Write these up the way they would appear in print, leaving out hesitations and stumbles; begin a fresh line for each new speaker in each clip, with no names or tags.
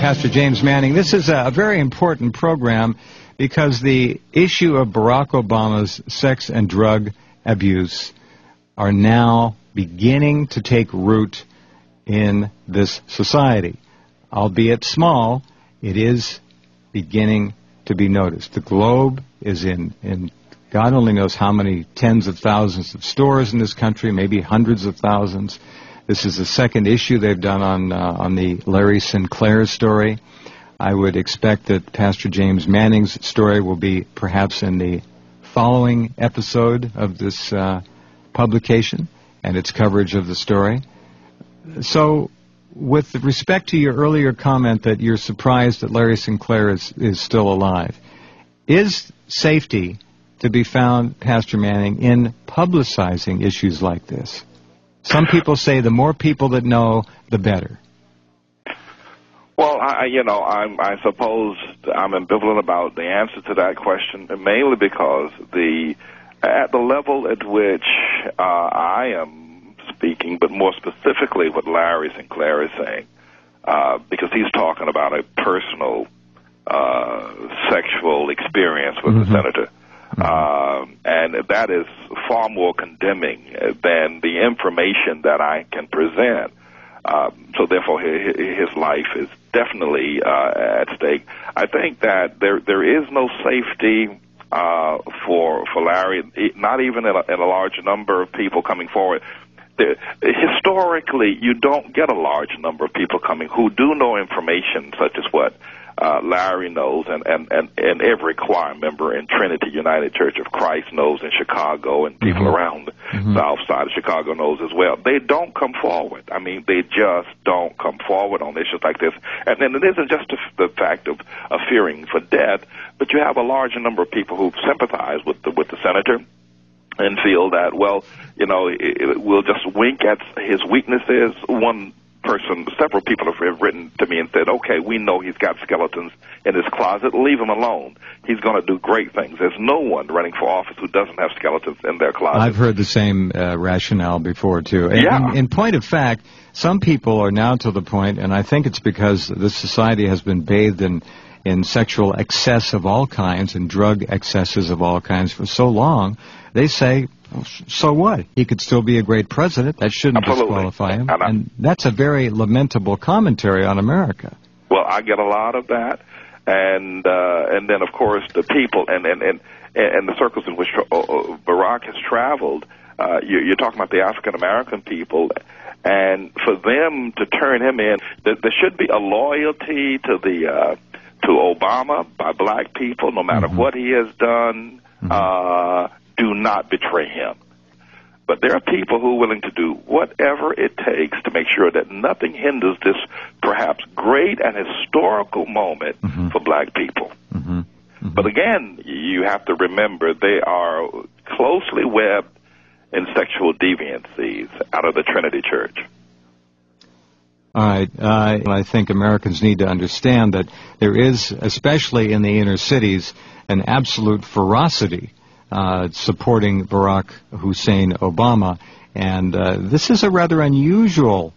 Pastor James Manning. This is a very important program because the issue of Barack Obama's sex and drug abuse are now beginning to take root in this society. Albeit small, it is beginning to be noticed. The Globe is in God only knows how many tens of thousands of stores in this country, maybe hundreds of thousands. This is the second issue they've done on the Larry Sinclair story. I would expect that Pastor James Manning's story will be perhaps in the following episode of this publication and its coverage of the story. So, with respect to your earlier comment that you're surprised that Larry Sinclair is still alive, is safety to be found, Pastor Manning, in publicizing issues like this? Some people say the more people that know, the better.
Well, I suppose I'm ambivalent about the answer to that question, mainly because at the level at which I am speaking, but more specifically what Larry Sinclair is saying, because he's talking about a personal sexual experience with the senator. And that is far more condemning than the information that I can present. So therefore, his life is definitely at stake. I think that there is no safety for Larry, not even in a large number of people coming forward. Historically, you don't get a large number of people coming who do know information such as what Larry knows, and every choir member in Trinity United Church of Christ knows in Chicago, and people around the south side of Chicago knows as well. They don't come forward. I mean, they just don't come forward on issues like this. And then it isn't just the fact of fearing for death, but you have a large number of people who sympathize with the senator and feel that, well, we'll just wink at his weaknesses. Several people have written to me and said, okay, we know he's got skeletons in his closet. Leave him alone. He's going to do great things. There's no one running for office who doesn't have skeletons in their closet.
I've heard the same rationale before, too. In point of fact, some people are now to the point, and I think it's because this society has been bathed in sexual excess of all kinds and drug excesses of all kinds for so long, they say, so what? He could still be a great president. That shouldn't disqualify him. And that's a very lamentable commentary on America.
Well, I get a lot of that. And then, of course, the people and the circles in which Barack has traveled, you're talking about the African-American people, and for them to turn him in, there should be a loyalty to Obama by black people, no matter what he has done. Do not betray him. But there are people who are willing to do whatever it takes to make sure that nothing hinders this perhaps great and historical moment for black people. But again, you have to remember they are closely webbed in sexual deviancies out of the Trinity Church.
All right. I think Americans need to understand that there is, especially in the inner cities, an absolute ferocity supporting Barack Hussein Obama. And this is a rather unusual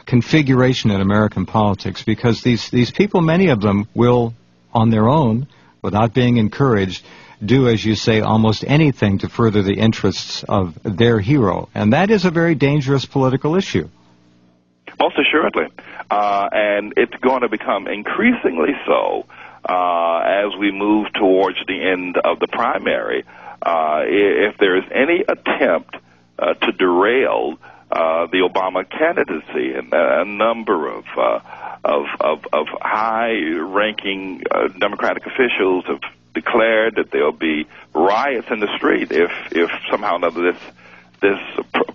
configuration in American politics because these people, many of them, will, on their own, without being encouraged, do, as you say, almost anything to further the interests of their hero. And that is a very dangerous political issue.
Most assuredly. And it's going to become increasingly so as we move towards the end of the primary. If there is any attempt to derail the Obama candidacy, and a number of high-ranking Democratic officials have declared that there'll be riots in the street if somehow or another this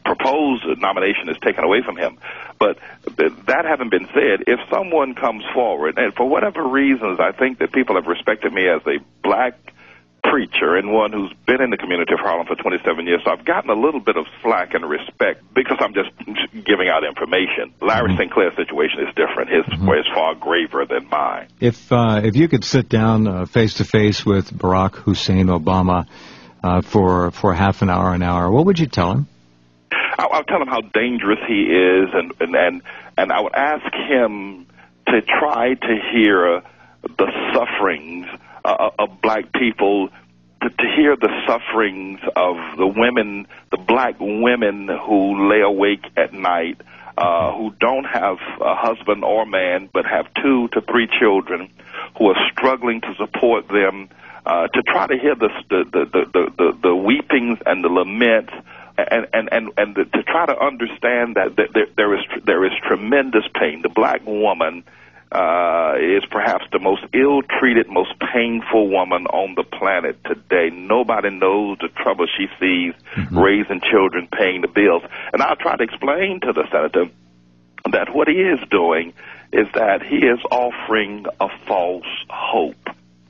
proposed nomination is taken away from him. But that having been said, if someone comes forward, and for whatever reasons, I think that people have respected me as a black preacher and one who's been in the community of Harlem for 27 years, so I've gotten a little bit of slack and respect because I'm just giving out information. Larry Sinclair's situation is different. His is far graver than mine.
If you could sit down face-to-face with Barack Hussein Obama for half an hour, what would you tell him?
I'll tell him how dangerous he is, and I would ask him to try to hear the sufferings of black people, to hear the sufferings of the women, the black women who lay awake at night, who don't have a husband or man, but have 2 to 3 children, who are struggling to support them, to try to hear the weepings and the laments, and to try to understand that there is tremendous pain. The black woman is perhaps the most ill-treated, most painful woman on the planet today. Nobody knows the trouble she sees raising children, paying the bills. And I'll try to explain to the senator that what he is doing is that he is offering a false hope.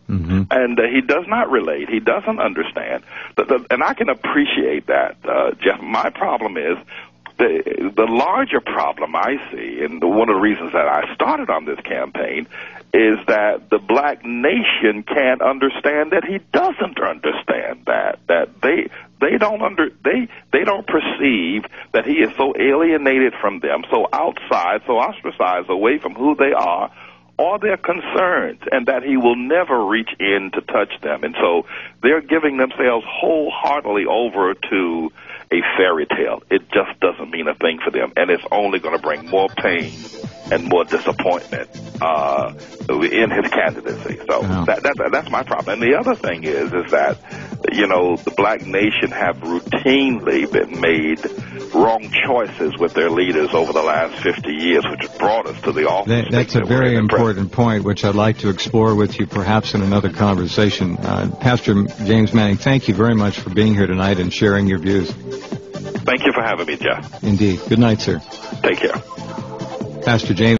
And he does not relate. He doesn't understand. And I can appreciate that, Jeff. My problem is, the larger problem I see, and one of the reasons that I started on this campaign, is that the black nation can't understand that he doesn't understand that they don't perceive that he is so alienated from them, so outside, so ostracized away from who they are or their concerns, and that he will never reach in to touch them. And so they're giving themselves wholeheartedly over to a fairy tale. It just doesn't mean a thing for them, and it's only going to bring more pain and more disappointment in his candidacy. So that's my problem. And the other thing is that, you know, the black nation have routinely been made wrong choices with their leaders over the last 50 years, which has brought us to the office.
That's a very important point, which I'd like to explore with you perhaps in another conversation. Pastor James Manning, thank you very much for being here tonight and sharing your views.
Thank you for having me, Jeff.
Indeed. Good night, sir.
Take care.
Pastor James